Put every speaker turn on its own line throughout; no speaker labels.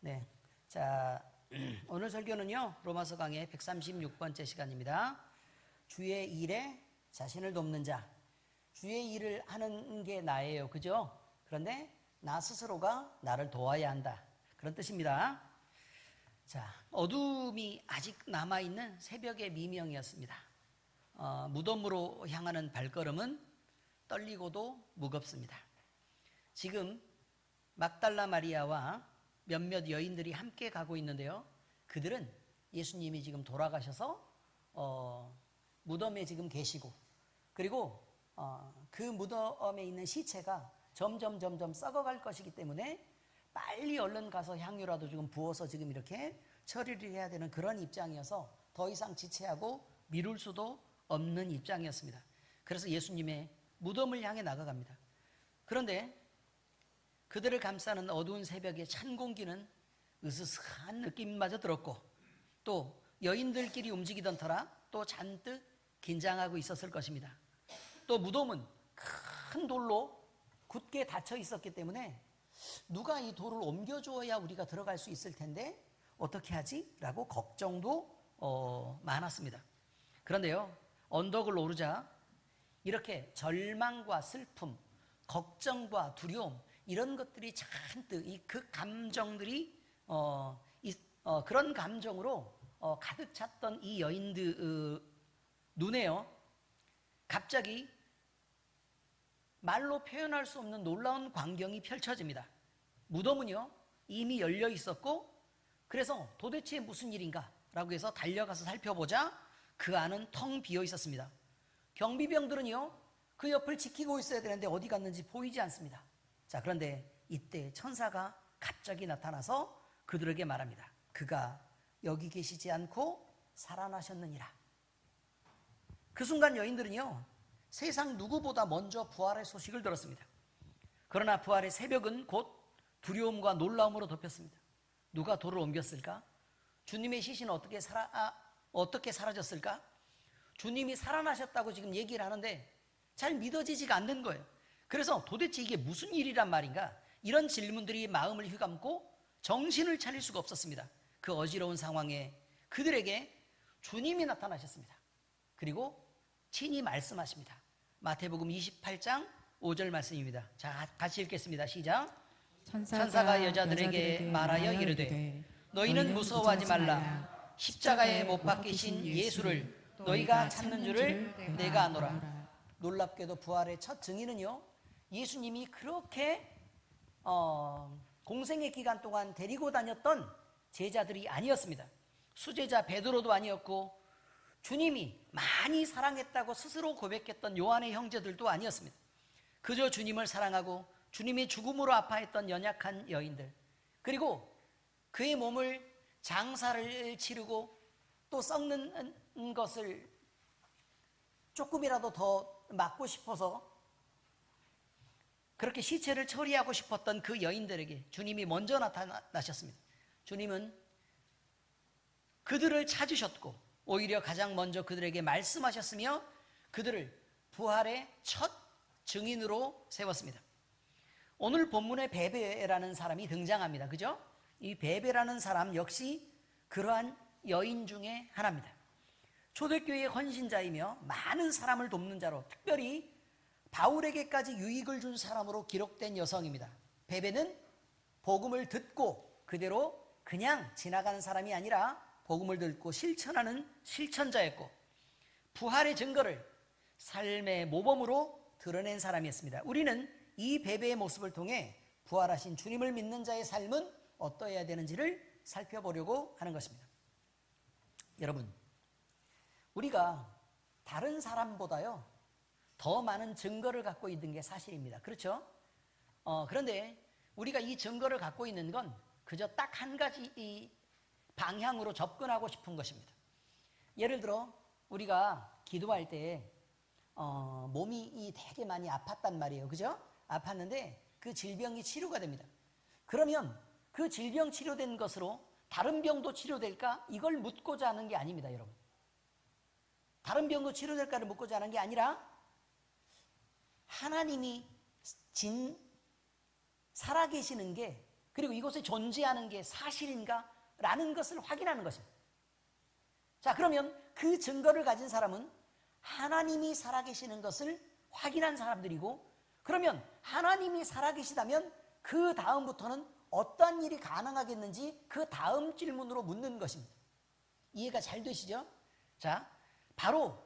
네. 자, 오늘 설교는요, 로마서 강의 136번째 시간입니다. 주의 일에 자신을 돕는 자. 주의 일을 하는 게 나예요. 그죠? 그런데 나 스스로가 나를 도와야 한다. 그런 뜻입니다. 자, 어둠이 아직 남아있는 새벽의 미명이었습니다. 무덤으로 향하는 발걸음은 떨리고도 무겁습니다. 지금 막달라 마리아와 몇몇 여인들이 함께 가고 있는데요. 그들은 예수님이 지금 돌아가셔서 무덤에 지금 계시고, 그리고 그 무덤에 있는 시체가 점점 썩어갈 것이기 때문에 빨리 얼른 가서 향유라도 지금 부어서 지금 이렇게 처리를 해야 되는 그런 입장이어서 더 이상 지체하고 미룰 수도 없는 입장이었습니다. 그래서 예수님의 무덤을 향해 나아갑니다. 그런데 그들을 감싸는 어두운 새벽에 찬 공기는 으스스한 느낌마저 들었고, 또 여인들끼리 움직이던 터라 또 잔뜩 긴장하고 있었을 것입니다. 또 무덤은 큰 돌로 굳게 닫혀 있었기 때문에 누가 이 돌을 옮겨주어야 우리가 들어갈 수 있을 텐데 어떻게 하지? 라고 걱정도 많았습니다. 그런데요, 언덕을 오르자 이렇게 절망과 슬픔, 걱정과 두려움, 이런 것들이 잔뜩 그 감정들이 그런 감정으로 가득 찼던 이 여인들 눈에요, 갑자기 말로 표현할 수 없는 놀라운 광경이 펼쳐집니다. 무덤은요 이미 열려 있었고, 그래서 도대체 무슨 일인가 라고 해서 달려가서 살펴보자 그 안은 텅 비어 있었습니다. 경비병들은요 그 옆을 지키고 있어야 되는데 어디 갔는지 보이지 않습니다. 자, 그런데 이때 천사가 갑자기 나타나서 그들에게 말합니다. 그가 여기 계시지 않고 살아나셨느니라. 그 순간 여인들은요 세상 누구보다 먼저 부활의 소식을 들었습니다. 그러나 부활의 새벽은 곧 두려움과 놀라움으로 덮였습니다. 누가 돌을 옮겼을까? 주님의 시신은 어떻게 사라졌을까? 주님이 살아나셨다고 지금 얘기를 하는데 잘 믿어지지가 않는 거예요. 그래서 도대체 이게 무슨 일이란 말인가? 이런 질문들이 마음을 휘감고 정신을 차릴 수가 없었습니다. 그 어지러운 상황에 그들에게 주님이 나타나셨습니다. 그리고 친히 말씀하십니다. 마태복음 28장 5절 말씀입니다. 자, 같이 읽겠습니다. 시작. 천사가 여자들에게 말하여 이르되 너희는 무서워하지 말라. 십자가에 못 박히신 예수를 너희가 찾는 줄을 내가 아노라. 놀랍게도 부활의 첫 증인은요, 예수님이 그렇게 공생의 기간 동안 데리고 다녔던 제자들이 아니었습니다. 수제자 베드로도 아니었고, 주님이 많이 사랑했다고 스스로 고백했던 요한의 형제들도 아니었습니다. 그저 주님을 사랑하고 주님의 죽음으로 아파했던 연약한 여인들, 그리고 그의 몸을 장사를 치르고 또 썩는 것을 조금이라도 더 막고 싶어서 그렇게 시체를 처리하고 싶었던 그 여인들에게 주님이 먼저 나타나셨습니다. 주님은 그들을 찾으셨고 오히려 가장 먼저 그들에게 말씀하셨으며 그들을 부활의 첫 증인으로 세웠습니다. 오늘 본문에 베베라는 사람이 등장합니다. 그죠? 이 베베라는 사람 역시 그러한 여인 중에 하나입니다. 초대교회의 헌신자이며 많은 사람을 돕는 자로, 특별히 바울에게까지 유익을 준 사람으로 기록된 여성입니다. 베베는 복음을 듣고 그대로 그냥 지나가는 사람이 아니라 복음을 듣고 실천하는 실천자였고, 부활의 증거를 삶의 모범으로 드러낸 사람이었습니다. 우리는 이 베베의 모습을 통해 부활하신 주님을 믿는 자의 삶은 어떠해야 되는지를 살펴보려고 하는 것입니다. 여러분, 우리가 다른 사람보다요 더 많은 증거를 갖고 있는 게 사실입니다. 그렇죠? 그런데 우리가 이 증거를 갖고 있는 건 그저 딱 한 가지 이 방향으로 접근하고 싶은 것입니다. 예를 들어 우리가 기도할 때 몸이 되게 많이 아팠단 말이에요. 그죠? 아팠는데 그 질병이 치료가 됩니다. 그러면 그 질병 치료된 것으로 다른 병도 치료될까? 이걸 묻고자 하는 게 아닙니다, 여러분. 다른 병도 치료될까를 묻고자 하는 게 아니라 하나님이 살아계시는 게 그리고 이곳에 존재하는 게 사실인가? 라는 것을 확인하는 것입니다. 자, 그러면 그 증거를 가진 사람은 하나님이 살아계시는 것을 확인한 사람들이고, 그러면 하나님이 살아계시다면 그 다음부터는 어떠한 일이 가능하겠는지 그 다음 질문으로 묻는 것입니다. 이해가 잘 되시죠? 자, 바로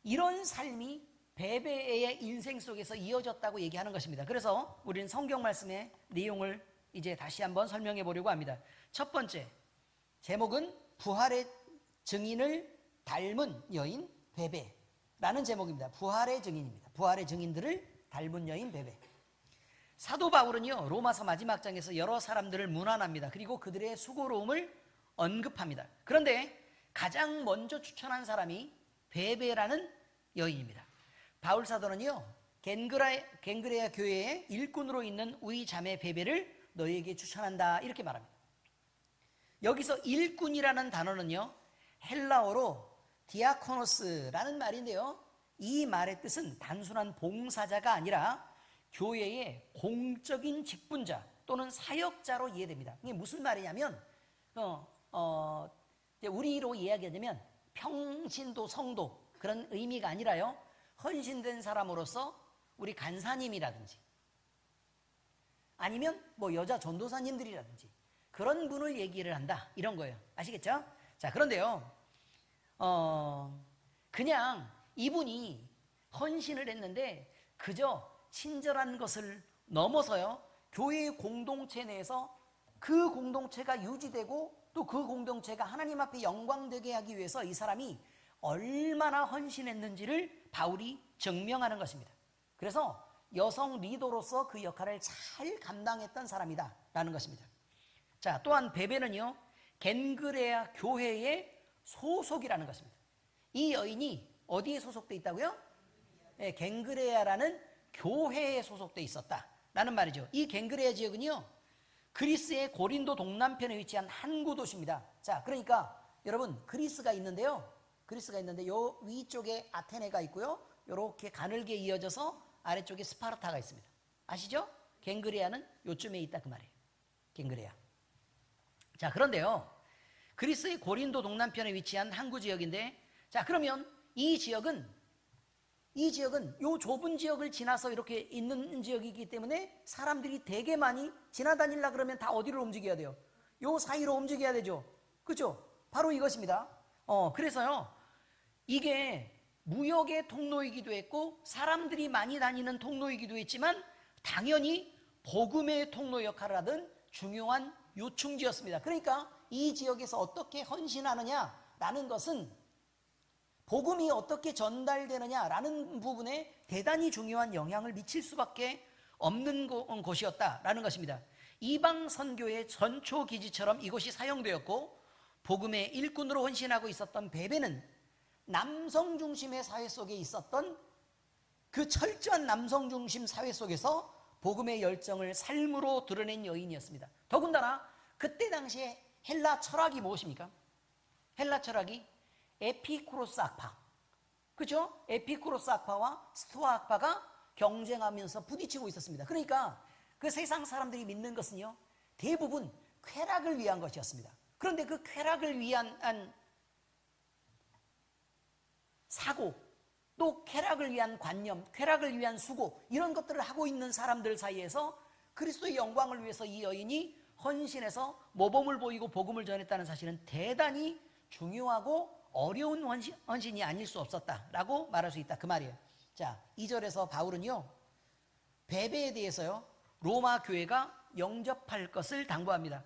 이런 삶이 베베의 인생 속에서 이어졌다고 얘기하는 것입니다. 그래서 우리는 성경 말씀의 내용을 이제 다시 한번 설명해 보려고 합니다. 첫 번째 제목은 부활의 증인을 닮은 여인 베베라는 제목입니다. 부활의 증인입니다. 부활의 증인들을 닮은 여인 베베. 사도 바울은요, 로마서 마지막 장에서 여러 사람들을 문안합니다. 그리고 그들의 수고로움을 언급합니다. 그런데 가장 먼저 추천한 사람이 베베라는 여인입니다. 바울 사도는요, 겐그레아 교회의 일꾼으로 있는 우리 자매 베베를 너희에게 추천한다, 이렇게 말합니다. 여기서 일꾼이라는 단어는요, 헬라어로 디아코노스라는 말인데요, 이 말의 뜻은 단순한 봉사자가 아니라 교회의 공적인 직분자 또는 사역자로 이해됩니다. 이게 무슨 말이냐면 우리로 이야기하자면 평신도 성도 그런 의미가 아니라요, 헌신된 사람으로서 우리 간사님이라든지 아니면 뭐 여자 전도사님들이라든지 그런 분을 얘기를 한다, 이런 거예요. 아시겠죠? 자, 그런데요, 그냥 이분이 헌신을 했는데 그저 친절한 것을 넘어서요, 교회의 공동체 내에서 그 공동체가 유지되고 또 그 공동체가 하나님 앞에 영광되게 하기 위해서 이 사람이 얼마나 헌신했는지를 바울이 증명하는 것입니다. 그래서 여성 리더로서 그 역할을 잘 감당했던 사람이다 라는 것입니다. 자, 또한 베베는요, 겐그레아 교회의 소속이라는 것입니다. 이 여인이 어디에 소속되어 있다고요? 네, 겐그레아라는 교회에 소속되어 있었다라는 말이죠. 이 겐그레아 지역은요, 그리스의 고린도 동남편에 위치한 항구 도시입니다. 자, 그러니까 여러분, 그리스가 있는데요, 요 위쪽에 아테네가 있고요, 이렇게 가늘게 이어져서 아래쪽에 스파르타가 있습니다. 아시죠? 겐그레아는 요쯤에 있다, 그 말이에요. 겐그레아. 자, 그런데요, 그리스의 고린도 동남편에 위치한 항구 지역인데, 자, 그러면 이 지역은 요 좁은 지역을 지나서 이렇게 있는 지역이기 때문에 사람들이 되게 많이 지나다니려 그러면 다 어디로 움직여야 돼요? 요 사이로 움직여야 되죠. 그렇죠? 바로 이것입니다. 그래서요, 이게 무역의 통로이기도 했고 사람들이 많이 다니는 통로이기도 했지만 당연히 복음의 통로 역할을 하던 중요한 요충지였습니다. 그러니까 이 지역에서 어떻게 헌신하느냐라는 것은 복음이 어떻게 전달되느냐라는 부분에 대단히 중요한 영향을 미칠 수밖에 없는 곳이었다라는 것입니다. 이방 선교의 전초 기지처럼 이곳이 사용되었고, 복음의 일꾼으로 헌신하고 있었던 베베는 남성 중심의 사회 속에 있었던 그 철저한 남성 중심 사회 속에서 복음의 열정을 삶으로 드러낸 여인이었습니다. 더군다나 그때 당시에 헬라 철학이 무엇입니까? 헬라 철학이 에피쿠로스 학파, 그죠? 에피쿠로스 학파와 스토아 학파가 경쟁하면서 부딪히고 있었습니다. 그러니까 그 세상 사람들이 믿는 것은요, 대부분 쾌락을 위한 것이었습니다. 그런데 그 쾌락을 위한 사고, 또 쾌락을 위한 관념, 쾌락을 위한 수고, 이런 것들을 하고 있는 사람들 사이에서 그리스도의 영광을 위해서 이 여인이 헌신해서 모범을 보이고 복음을 전했다는 사실은 대단히 중요하고 어려운 헌신이 아닐 수 없었다라고 말할 수 있다, 그 말이에요. 자, 2절에서 바울은요, 베베에 대해서요, 로마 교회가 영접할 것을 당부합니다.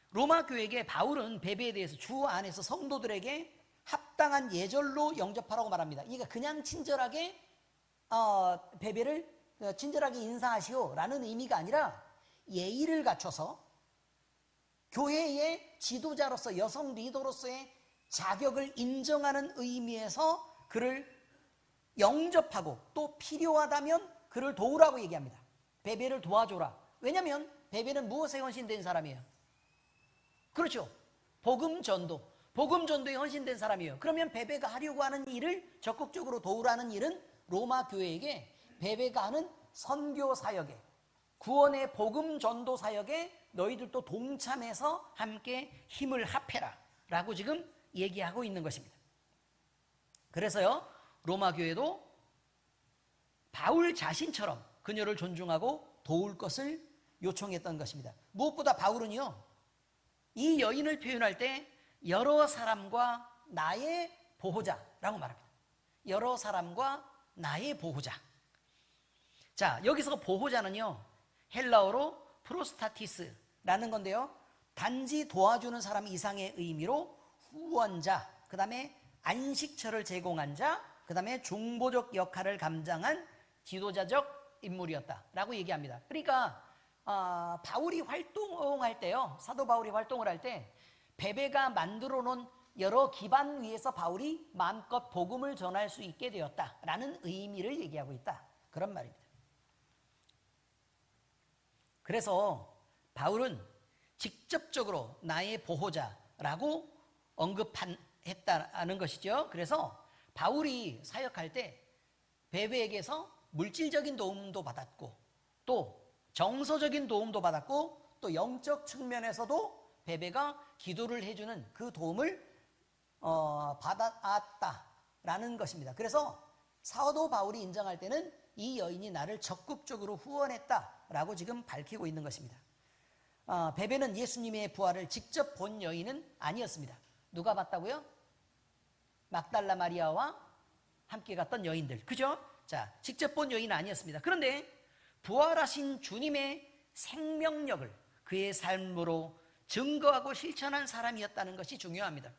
로마 교회에게 바울은 베베에 대해서 주 안에서 성도들에게 합당한 예절로 영접하라고 말합니다. 그러니까 그냥 친절하게 베베를 친절하게 인사하시오라는 의미가 아니라 예의를 갖춰서 교회의 지도자로서, 여성 리더로서의 자격을 인정하는 의미에서 그를 영접하고 또 필요하다면 그를 도우라고 얘기합니다. 베베를 도와줘라. 왜냐하면 베베는 무엇에 헌신된 사람이에요? 그렇죠, 복음 전도에 헌신된 사람이에요. 그러면 베베가 하려고 하는 일을 적극적으로 도우라는 일은 로마 교회에게 베베가 하는 선교 사역에, 구원의 복음 전도 사역에 너희들도 동참해서 함께 힘을 합해라 라고 지금 얘기하고 있는 것입니다. 그래서요, 로마 교회도 바울 자신처럼 그녀를 존중하고 도울 것을 요청했던 것입니다. 무엇보다 바울은요, 이 여인을 표현할 때 여러 사람과 나의 보호자라고 말합니다. 여러 사람과 나의 보호자. 자, 여기서 보호자는요, 헬라어로 프로스타티스라는 건데요, 단지 도와주는 사람 이상의 의미로 후원자, 그 다음에 안식처를 제공한 자, 그 다음에 중보적 역할을 감당한 지도자적 인물이었다라고 얘기합니다. 그러니까 바울이 활동할 때요, 사도 바울이 활동을 할 때 베베가 만들어 놓은 여러 기반 위에서 바울이 마음껏 복음을 전할 수 있게 되었다라는 의미를 얘기하고 있다, 그런 말입니다. 그래서 바울은 직접적으로 나의 보호자라고 언급했다는 것이죠. 그래서 바울이 사역할 때 베베에게서 물질적인 도움도 받았고, 또 정서적인 도움도 받았고, 또 영적 측면에서도 베베가 기도를 해주는 그 도움을 받았다라는 것입니다. 그래서 사도 바울이 인정할 때는 이 여인이 나를 적극적으로 후원했다라고 지금 밝히고 있는 것입니다. 베베는 예수님의 부활을 직접 본 여인은 아니었습니다. 누가 봤다고요? 막달라 마리아와 함께 갔던 여인들, 그죠? 자, 직접 본 여인은 아니었습니다. 그런데 부활하신 주님의 생명력을 그의 삶으로 증거하고 실천한 사람이었다는 것이 중요합니다.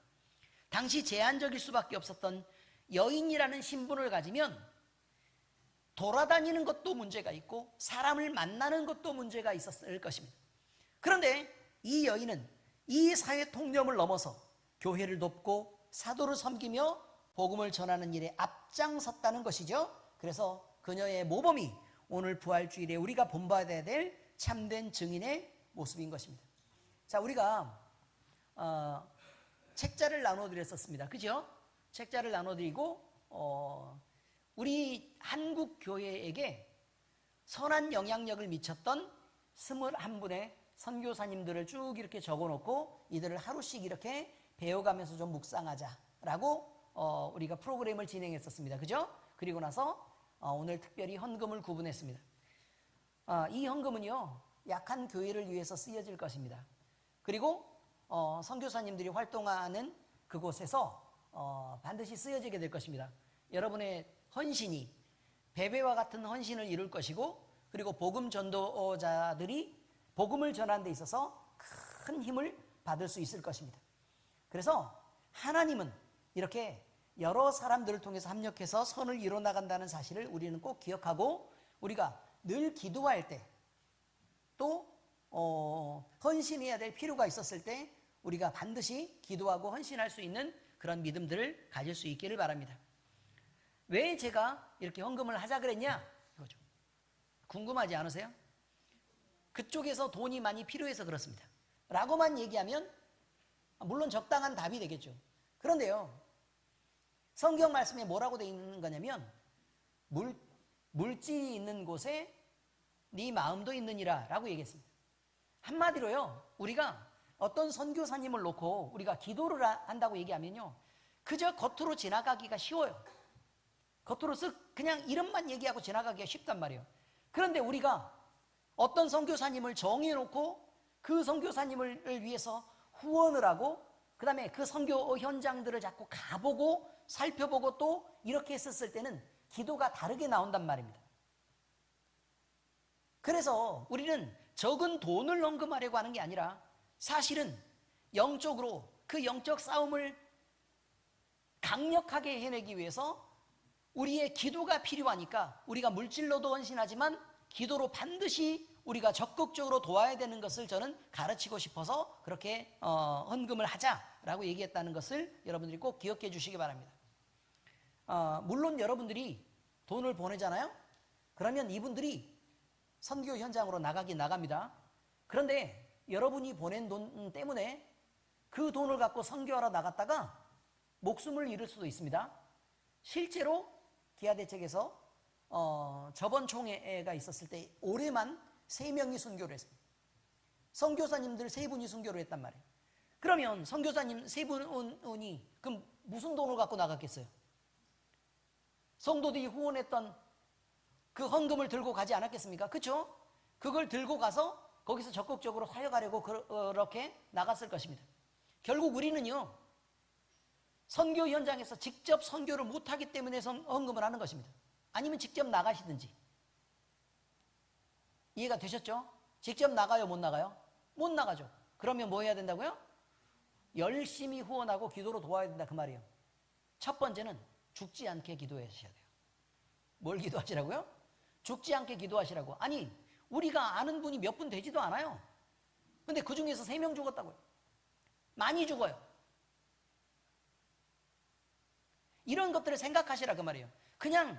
당시 제한적일 수밖에 없었던 여인이라는 신분을 가지면 돌아다니는 것도 문제가 있고 사람을 만나는 것도 문제가 있었을 것입니다. 그런데 이 여인은 이 사회 통념을 넘어서 교회를 돕고 사도를 섬기며 복음을 전하는 일에 앞장섰다는 것이죠. 그래서 그녀의 모범이 오늘 부활주일에 우리가 본받아야 될 참된 증인의 모습인 것입니다. 자, 우리가 책자를 나눠드렸었습니다. 그죠? 책자를 나눠드리고 우리 한국 교회에게 선한 영향력을 미쳤던 21분의 선교사님들을 쭉 이렇게 적어놓고 이들을 하루씩 이렇게 배워가면서 좀 묵상하자라고 우리가 프로그램을 진행했었습니다. 그죠? 그리고 나서 오늘 특별히 헌금을 구분했습니다. 이 헌금은요, 약한 교회를 위해서 쓰여질 것입니다. 그리고 선교사님들이 활동하는 그곳에서 반드시 쓰여지게 될 것입니다. 여러분의 헌신이 베베와 같은 헌신을 이룰 것이고, 그리고 복음 전도자들이 복음을 전하는 데 있어서 큰 힘을 받을 수 있을 것입니다. 그래서 하나님은 이렇게 여러 사람들을 통해서 합력해서 선을 이뤄나간다는 사실을 우리는 꼭 기억하고, 우리가 늘 기도할 때 또 헌신해야 될 필요가 있었을 때 우리가 반드시 기도하고 헌신할 수 있는 그런 믿음들을 가질 수 있기를 바랍니다. 왜 제가 이렇게 헌금을 하자 그랬냐? 이거죠. 궁금하지 않으세요? 그쪽에서 돈이 많이 필요해서 그렇습니다 라고만 얘기하면 물론 적당한 답이 되겠죠. 그런데요, 성경 말씀에 뭐라고 되어 있는 거냐면 물질이 있는 곳에 네 마음도 있느니라 라고 얘기했습니다. 한마디로요, 우리가 어떤 선교사님을 놓고 우리가 기도를 한다고 얘기하면요, 그저 겉으로 지나가기가 쉬워요. 겉으로 쓱 그냥 이름만 얘기하고 지나가기가 쉽단 말이에요. 그런데 우리가 어떤 선교사님을 정해놓고 그 선교사님을 위해서 후원을 하고, 그 다음에 그 선교 현장들을 자꾸 가보고 살펴보고 또 이렇게 했었을 때는 기도가 다르게 나온단 말입니다. 그래서 우리는 적은 돈을 헌금하려고 하는 게 아니라 사실은 영적으로 그 영적 싸움을 강력하게 해내기 위해서 우리의 기도가 필요하니까 우리가 물질로도 헌신하지만 기도로 반드시 우리가 적극적으로 도와야 되는 것을 저는 가르치고 싶어서 그렇게 헌금을 하자라고 얘기했다는 것을 여러분들이 꼭 기억해 주시기 바랍니다. 물론 여러분들이 돈을 보내잖아요. 그러면 이분들이 선교 현장으로 나가긴 나갑니다. 그런데 여러분이 보낸 돈 때문에 그 돈을 갖고 선교하러 나갔다가 목숨을 잃을 수도 있습니다. 실제로 기아대책에서 저번 총회가 있었을 때 올해만 3명이 순교를 했습니다. 선교사님들 세 분이 순교를 했단 말이에요. 그러면 선교사님 세 분이 그럼 무슨 돈을 갖고 나갔겠어요? 성도들이 후원했던 그 헌금을 들고 가지 않았겠습니까? 그렇죠? 그걸 들고 가서 거기서 적극적으로 활용하려고 그렇게 나갔을 것입니다. 결국 우리는요, 선교 현장에서 직접 선교를 못하기 때문에 헌금을 하는 것입니다. 아니면 직접 나가시든지. 이해가 되셨죠? 직접 나가요, 못 나가요? 못 나가죠. 그러면 뭐 해야 된다고요? 열심히 후원하고 기도로 도와야 된다, 그 말이에요. 첫 번째는 죽지 않게 기도하셔야 돼요. 뭘 기도하시라고요? 죽지 않게 기도하시라고. 아니, 우리가 아는 분이 몇 분 되지도 않아요. 근데 그 중에서 3명 죽었다고요. 많이 죽어요. 이런 것들을 생각하시라, 그 말이에요. 그냥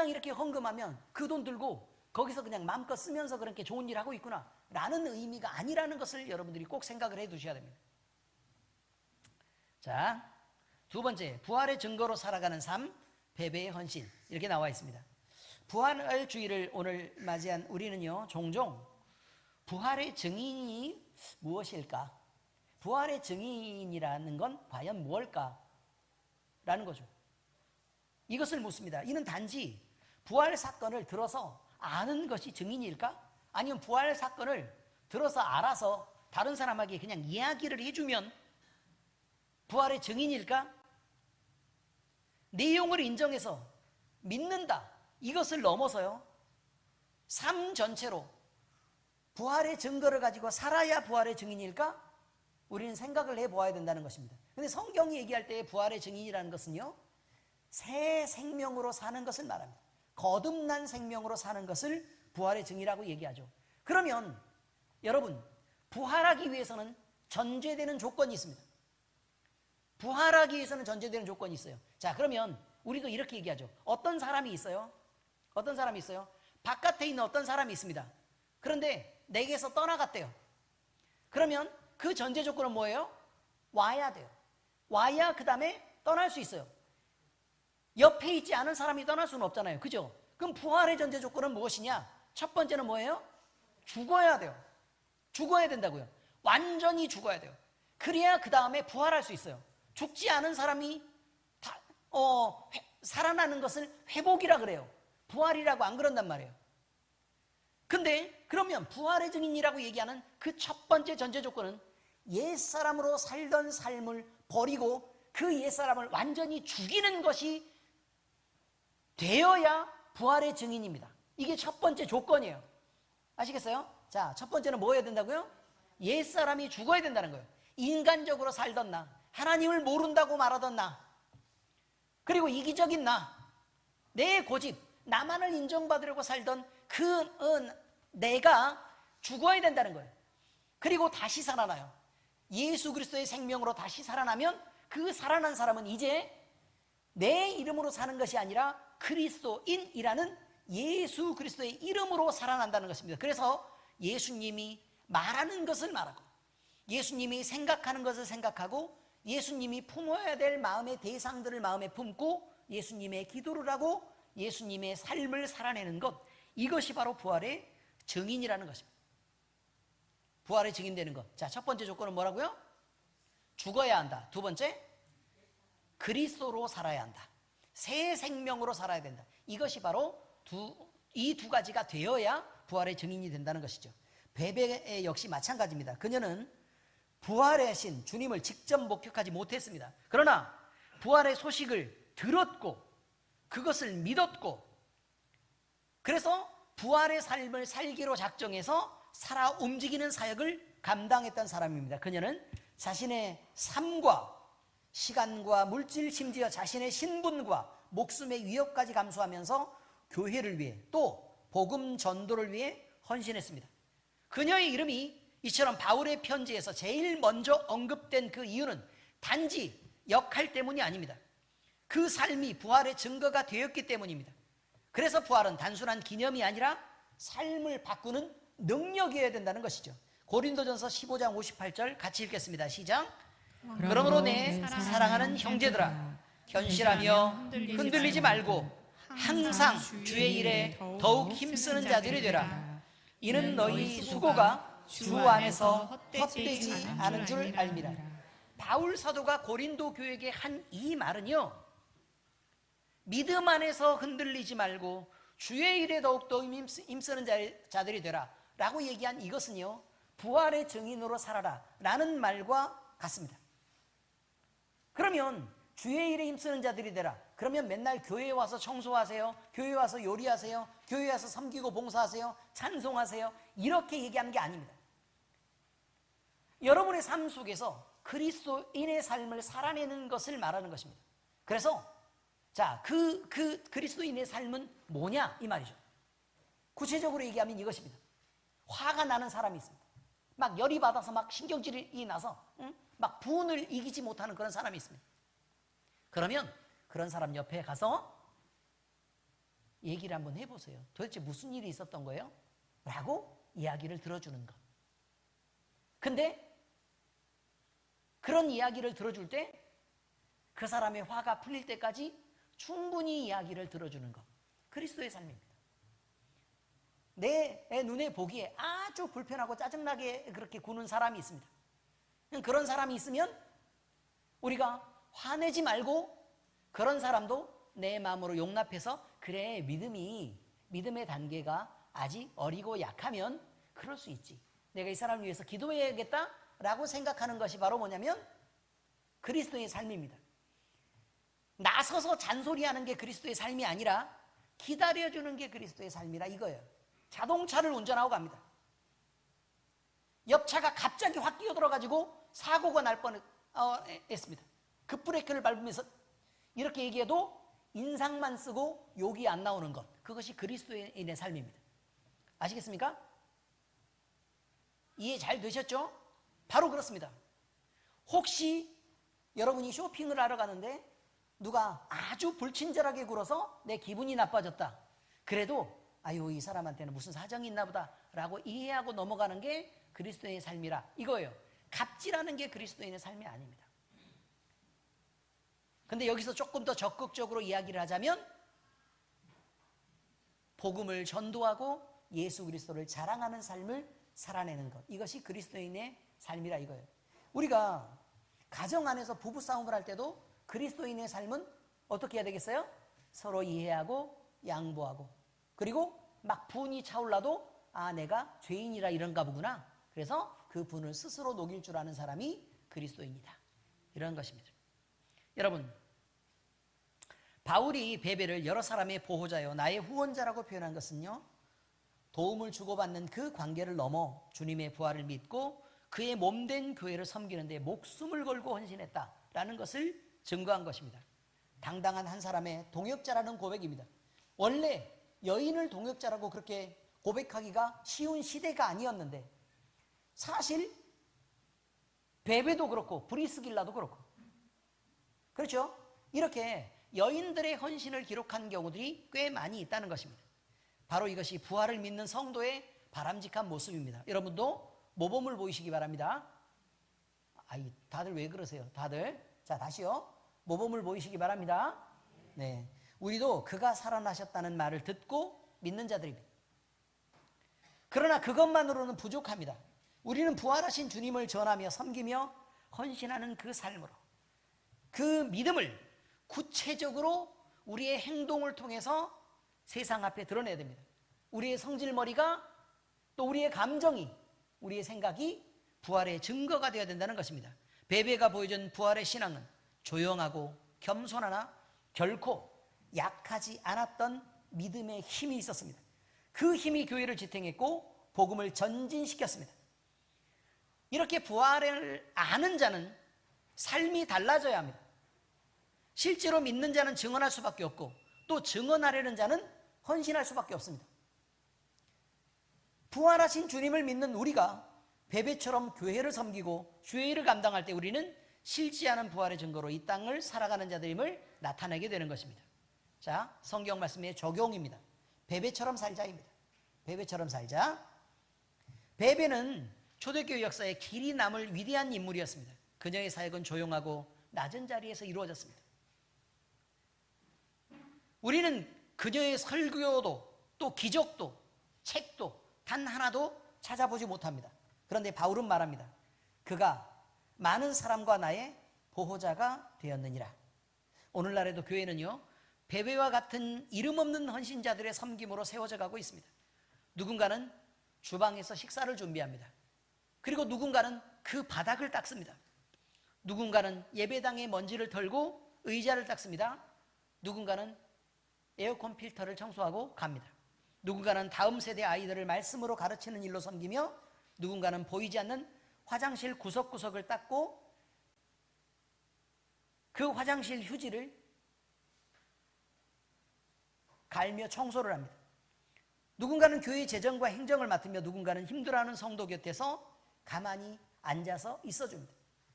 이렇게 헌금하면 그 돈 들고 거기서 그냥 마음껏 쓰면서 그렇게 좋은 일 하고 있구나 라는 의미가 아니라는 것을 여러분들이 꼭 생각을 해 두셔야 됩니다. 자, 두 번째, 부활의 증거로 살아가는 삶, 배배의 헌신, 이렇게 나와 있습니다. 부활의 주일을 오늘 맞이한 우리는요, 종종 부활의 증인이 무엇일까? 부활의 증인이라는 건 과연 무엇일까? 라는 거죠. 이것을 묻습니다. 이는 단지 부활 사건을 들어서 아는 것이 증인일까? 아니면 부활 사건을 들어서 알아서 다른 사람에게 그냥 이야기를 해주면 부활의 증인일까? 내용을 인정해서 믿는다, 이것을 넘어서요, 삶 전체로 부활의 증거를 가지고 살아야 부활의 증인일까? 우리는 생각을 해보아야 된다는 것입니다. 근데 성경이 얘기할 때 부활의 증인이라는 것은요, 새 생명으로 사는 것을 말합니다. 거듭난 생명으로 사는 것을 부활의 증이라고 얘기하죠. 그러면 여러분, 부활하기 위해서는 전제되는 조건이 있습니다. 부활하기 위해서는 전제되는 조건이 있어요. 자, 그러면 우리도 이렇게 얘기하죠. 어떤 사람이 있어요? 어떤 사람이 있어요? 바깥에 있는 어떤 사람이 있습니다. 그런데 내게서 떠나갔대요. 그러면 그 전제 조건은 뭐예요? 와야 돼요. 와야 그 다음에 떠날 수 있어요. 옆에 있지 않은 사람이 떠날 수는 없잖아요. 그죠? 그럼 부활의 전제 조건은 무엇이냐? 첫 번째는 뭐예요? 죽어야 돼요. 죽어야 된다고요. 완전히 죽어야 돼요. 그래야 그 다음에 부활할 수 있어요. 죽지 않은 사람이 살아나는 것을 회복이라 그래요. 부활이라고 안 그런단 말이에요. 근데 그러면 부활의 증인이라고 얘기하는 그 첫 번째 전제 조건은 옛사람으로 살던 삶을 버리고 그 옛사람을 완전히 죽이는 것이 되어야 부활의 증인입니다. 이게 첫 번째 조건이에요. 아시겠어요? 자, 첫 번째는 뭐 해야 된다고요? 옛사람이 죽어야 된다는 거예요. 인간적으로 살던 나, 하나님을 모른다고 말하던 나, 그리고 이기적인 나, 내 고집, 나만을 인정받으려고 살던 그 내가 죽어야 된다는 거예요. 그리고 다시 살아나요. 예수 그리스도의 생명으로 다시 살아나면 그 살아난 사람은 이제 내 이름으로 사는 것이 아니라 그리스도인이라는 예수 그리스도의 이름으로 살아난다는 것입니다. 그래서 예수님이 말하는 것을 말하고, 예수님이 생각하는 것을 생각하고, 예수님이 품어야 될 마음의 대상들을 마음에 품고 예수님의 기도를 하고 예수님의 삶을 살아내는 것, 이것이 바로 부활의 증인이라는 것입니다. 부활의 증인되는 것. 자, 첫 번째 조건은 뭐라고요? 죽어야 한다. 두 번째, 그리스도로 살아야 한다. 새 생명으로 살아야 된다. 이것이 바로 이 두 가지가 되어야 부활의 증인이 된다는 것이죠. 베베 역시 마찬가지입니다. 그녀는 부활의 신 주님을 직접 목격하지 못했습니다. 그러나 부활의 소식을 들었고 그것을 믿었고, 그래서 부활의 삶을 살기로 작정해서 살아 움직이는 사역을 감당했던 사람입니다. 그녀는 자신의 삶과 시간과 물질, 심지어 자신의 신분과 목숨의 위협까지 감수하면서 교회를 위해 또 복음 전도를 위해 헌신했습니다. 그녀의 이름이 이처럼 바울의 편지에서 제일 먼저 언급된 그 이유는 단지 역할 때문이 아닙니다. 그 삶이 부활의 증거가 되었기 때문입니다. 그래서 부활은 단순한 기념이 아니라 삶을 바꾸는 능력이어야 된다는 것이죠. 고린도전서 15장 58절 같이 읽겠습니다. 시작. 그러므로 내 사랑하는 형제들아, 견실하며 흔들리지 말고 항상 주의 일에 더욱 힘쓰는 자들이 되라. 이는 너희 수고가 주 안에서 헛되지 않은 줄 알미라. 바울 사도가 고린도 교회에게 한 이 말은요, 믿음 안에서 흔들리지 말고 주의 일에 더욱더 힘쓰는 자들이 되라 라고 얘기한 이것은요, 부활의 증인으로 살아라 라는 말과 같습니다. 그러면 주의 일에 힘쓰는 자들이 되라, 그러면 맨날 교회에 와서 청소하세요, 교회에 와서 요리하세요, 교회에 와서 섬기고 봉사하세요, 찬송하세요, 이렇게 얘기하는 게 아닙니다. 여러분의 삶 속에서 그리스도인의 삶을 살아내는 것을 말하는 것입니다. 그래서 자, 그 그리스도인의 삶은 뭐냐 이 말이죠. 구체적으로 얘기하면 이것입니다. 화가 나는 사람이 있습니다. 막 열이 받아서 막 신경질이 나서 막 분을 이기지 못하는 그런 사람이 있습니다. 그러면 그런 사람 옆에 가서 얘기를 한번 해보세요. 도대체 무슨 일이 있었던 거예요? 라고 이야기를 들어주는 것. 근데 그런 이야기를 들어줄 때 그 사람의 화가 풀릴 때까지 충분히 이야기를 들어주는 것, 그리스도의 삶입니다. 내 눈에 보기에 아주 불편하고 짜증나게 그렇게 구는 사람이 있습니다. 그런 사람이 있으면 우리가 화내지 말고 그런 사람도 내 마음으로 용납해서, 그래, 믿음의 단계가 아직 어리고 약하면 그럴 수 있지, 내가 이 사람을 위해서 기도해야겠다 라고 생각하는 것이 바로 뭐냐면 그리스도의 삶입니다. 나서서 잔소리하는 게 그리스도의 삶이 아니라 기다려주는 게 그리스도의 삶이라 이거예요. 자동차를 운전하고 갑니다. 옆차가 갑자기 확 끼어들어가지고 사고가 날 뻔했습니다. 급브레이크를 밟으면서 이렇게 얘기해도 인상만 쓰고 욕이 안 나오는 것, 그것이 그리스도인의 삶입니다. 아시겠습니까? 이해 잘 되셨죠? 바로 그렇습니다. 혹시 여러분이 쇼핑을 하러 가는데 누가 아주 불친절하게 굴어서 내 기분이 나빠졌다, 그래도 아유, 이 사람한테는 무슨 사정이 있나 보다 라고 이해하고 넘어가는 게 그리스도인의 삶이라 이거예요. 갑질하는 게 그리스도인의 삶이 아닙니다. 근데 여기서 조금 더 적극적으로 이야기를 하자면 복음을 전도하고 예수 그리스도를 자랑하는 삶을 살아내는 것, 이것이 그리스도인의 삶이라 이거예요. 우리가 가정 안에서 부부싸움을 할 때도 그리스도인의 삶은 어떻게 해야 되겠어요? 서로 이해하고 양보하고, 그리고 막 분이 차올라도 아, 내가 죄인이라 이런가 보구나, 그래서 그 분을 스스로 녹일 줄 아는 사람이 그리스도인이다, 이런 것입니다. 여러분, 바울이 베베를 여러 사람의 보호자요 나의 후원자라고 표현한 것은요, 도움을 주고받는 그 관계를 넘어 주님의 부활을 믿고 그의 몸된 교회를 섬기는 데 목숨을 걸고 헌신했다라는 것을 증거한 것입니다. 당당한 한 사람의 동역자라는 고백입니다. 원래 여인을 동역자라고 그렇게 고백하기가 쉬운 시대가 아니었는데, 사실 베베도 그렇고 브리스길라도 그렇고, 그렇죠? 이렇게 여인들의 헌신을 기록한 경우들이 꽤 많이 있다는 것입니다. 바로 이것이 부활을 믿는 성도의 바람직한 모습입니다. 여러분도 모범을 보이시기 바랍니다. 아이, 다들 왜 그러세요? 다들. 자, 다시요. 모범을 보이시기 바랍니다. 네, 우리도 그가 살아나셨다는 말을 듣고 믿는 자들입니다. 그러나 그것만으로는 부족합니다. 우리는 부활하신 주님을 전하며 섬기며 헌신하는 그 삶으로, 그 믿음을 구체적으로 우리의 행동을 통해서 세상 앞에 드러내야 됩니다. 우리의 성질머리가, 또 우리의 감정이, 우리의 생각이 부활의 증거가 되어야 된다는 것입니다. 베베가 보여준 부활의 신앙은 조용하고 겸손하나 결코 약하지 않았던 믿음의 힘이 있었습니다. 그 힘이 교회를 지탱했고 복음을 전진시켰습니다. 이렇게 부활을 아는 자는 삶이 달라져야 합니다. 실제로 믿는 자는 증언할 수밖에 없고, 또 증언하려는 자는 헌신할 수밖에 없습니다. 부활하신 주님을 믿는 우리가 베베처럼 교회를 섬기고 주의 일을 감당할 때 우리는 실지하는 부활의 증거로 이 땅을 살아가는 자들임을 나타내게 되는 것입니다. 자, 성경 말씀의 적용입니다. 베베처럼 살자입니다. 베베처럼 살자. 베베는 초대교회 역사에 길이 남을 위대한 인물이었습니다. 그녀의 사역은 조용하고 낮은 자리에서 이루어졌습니다. 우리는 그녀의 설교도 또 기적도 책도 단 하나도 찾아보지 못합니다. 그런데 바울은 말합니다. 그가 많은 사람과 나의 보호자가 되었느니라. 오늘날에도 교회는요, 베베와 같은 이름 없는 헌신자들의 섬김으로 세워져 가고 있습니다. 누군가는 주방에서 식사를 준비합니다. 그리고 누군가는 그 바닥을 닦습니다. 누군가는 예배당의 먼지를 털고 의자를 닦습니다. 누군가는 에어컨 필터를 청소하고 갑니다. 누군가는 다음 세대 아이들을 말씀으로 가르치는 일로 섬기며, 누군가는 보이지 않는 화장실 구석구석을 닦고 그 화장실 휴지를 갈며 청소를 합니다. 누군가는 교회 재정과 행정을 맡으며, 누군가는 힘들어하는 성도 곁에서 가만히 앉아서 있어줍니다.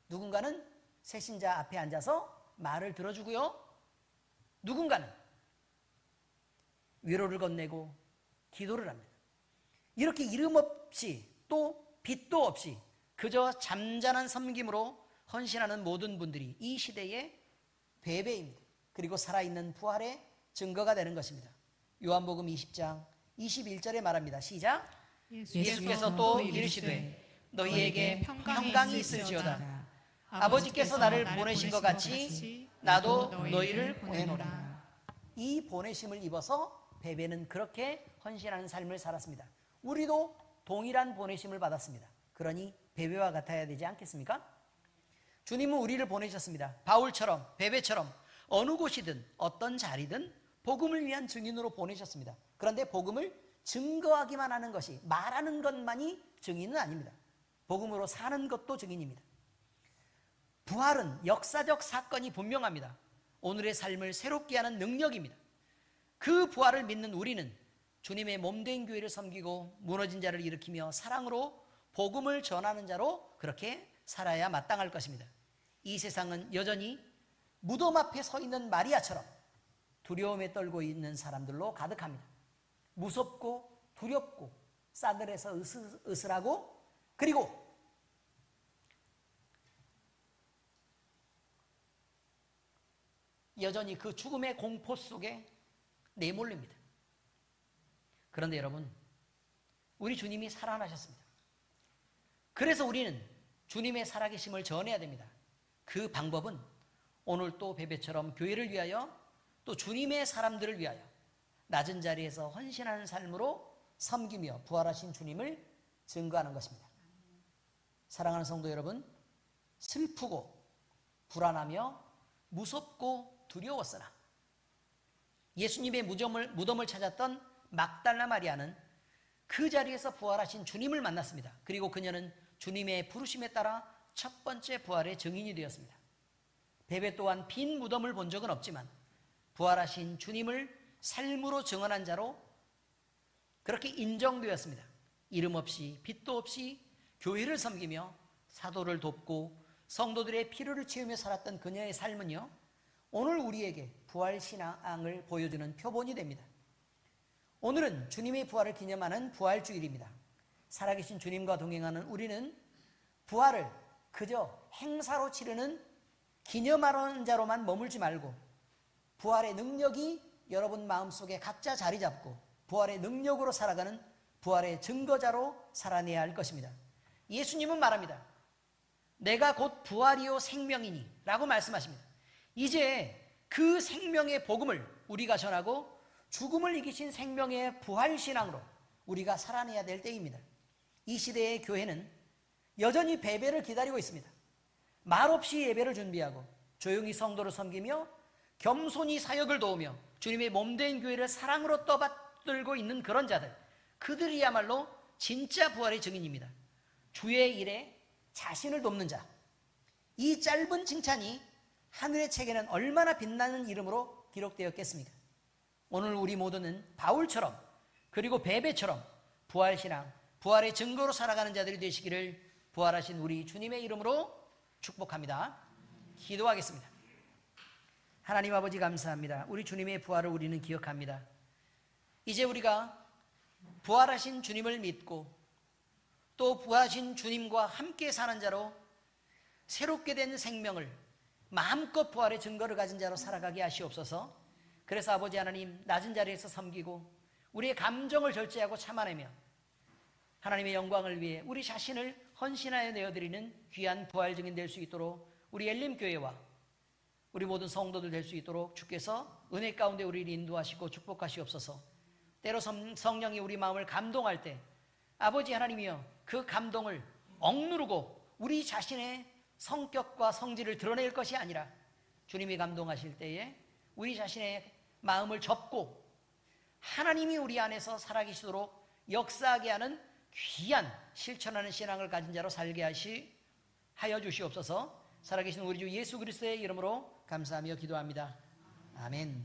누군가는 새신자 앞에 앉아서 말을 들어주고요, 누군가는 위로를 건네고 기도를 합니다. 이렇게 이름 없이 또 빛도 없이 그저 잠잠한 섬김으로 헌신하는 모든 분들이 이 시대의 베베입니다. 그리고 살아있는 부활의 증거가 되는 것입니다. 요한복음 20장 21절에 말합니다. 시작. 예수께서 또 이르시되 너희에게 평강이 있을지어다. 아버지께서 나를 보내신 것 같이 나도 너희를 보내노라. 이 보내심을 입어서 베베는 그렇게 헌신하는 삶을 살았습니다. 우리도 동일한 보내심을 받았습니다. 그러니 베베와 같아야 되지 않겠습니까? 주님은 우리를 보내셨습니다. 바울처럼, 베베처럼 어느 곳이든 어떤 자리든 복음을 위한 증인으로 보내셨습니다. 그런데 복음을 증거하기만 하는 것이, 말하는 것만이 증인은 아닙니다. 복음으로 사는 것도 증인입니다. 부활은 역사적 사건이 분명합니다. 오늘의 삶을 새롭게 하는 능력입니다. 그 부활을 믿는 우리는 주님의 몸된 교회를 섬기고 무너진 자를 일으키며 사랑으로 복음을 전하는 자로 그렇게 살아야 마땅할 것입니다. 이 세상은 여전히 무덤 앞에 서 있는 마리아처럼 두려움에 떨고 있는 사람들로 가득합니다. 무섭고 두렵고 싸늘해서 으스라고, 그리고 여전히 그 죽음의 공포 속에 내몰립니다. 그런데 여러분, 우리 주님이 살아나셨습니다. 그래서 우리는 주님의 살아계심을 전해야 됩니다. 그 방법은 오늘 또 베베처럼 교회를 위하여, 또 주님의 사람들을 위하여 낮은 자리에서 헌신하는 삶으로 섬기며 부활하신 주님을 증거하는 것입니다. 사랑하는 성도 여러분, 슬프고 불안하며 무섭고 두려웠으나 예수님의 무덤을 찾았던 막달라 마리아는 그 자리에서 부활하신 주님을 만났습니다. 그리고 그녀는 주님의 부르심에 따라 첫 번째 부활의 증인이 되었습니다. 베베 또한 빈 무덤을 본 적은 없지만 부활하신 주님을 삶으로 증언한 자로 그렇게 인정되었습니다. 이름 없이 빛도 없이 교회를 섬기며 사도를 돕고 성도들의 필요를 채우며 살았던 그녀의 삶은요, 오늘 우리에게 부활신앙을 보여주는 표본이 됩니다. 오늘은 주님의 부활을 기념하는 부활주일입니다. 살아계신 주님과 동행하는 우리는 부활을 그저 행사로 치르는 기념하는 자로만 머물지 말고 부활의 능력이 여러분 마음속에 각자 자리 잡고 부활의 능력으로 살아가는 부활의 증거자로 살아내야 할 것입니다. 예수님은 말합니다. 내가 곧 부활이요 생명이니 라고 말씀하십니다. 이제 그 생명의 복음을 우리가 전하고 죽음을 이기신 생명의 부활신앙으로 우리가 살아내야 될 때입니다. 이 시대의 교회는 여전히 베베를 기다리고 있습니다. 말없이 예배를 준비하고 조용히 성도를 섬기며 겸손히 사역을 도우며 주님의 몸된 교회를 사랑으로 떠받들고 있는 그런 자들, 그들이야말로 진짜 부활의 증인입니다. 주의 일에 자신을 돕는 자, 이 짧은 칭찬이 하늘의 책에는 얼마나 빛나는 이름으로 기록되었겠습니까? 오늘 우리 모두는 바울처럼 그리고 베베처럼 부활신앙, 부활의 증거로 살아가는 자들이 되시기를 부활하신 우리 주님의 이름으로 축복합니다. 기도하겠습니다. 하나님 아버지 감사합니다. 우리 주님의 부활을 우리는 기억합니다. 이제 우리가 부활하신 주님을 믿고 또 부활하신 주님과 함께 사는 자로 새롭게 된 생명을 마음껏 부활의 증거를 가진 자로 살아가게 하시옵소서. 그래서 아버지 하나님, 낮은 자리에서 섬기고 우리의 감정을 절제하고 참아내며 하나님의 영광을 위해 우리 자신을 헌신하여 내어드리는 귀한 부활 증인 될 수 있도록 우리 엘림교회와 우리 모든 성도들 될 수 있도록 주께서 은혜 가운데 우리를 인도하시고 축복하시옵소서. 때로 성령이 우리 마음을 감동할 때 아버지 하나님이여 그 감동을 억누르고 우리 자신의 성격과 성질을 드러낼 것이 아니라 주님이 감동하실 때에 우리 자신의 마음을 접고 하나님이 우리 안에서 살아계시도록 역사하게 하는 귀한 실천하는 신앙을 가진 자로 살게 하여 주시옵소서. 살아계신 우리 주 예수 그리스도의 이름으로 감사하며 기도합니다. 아멘.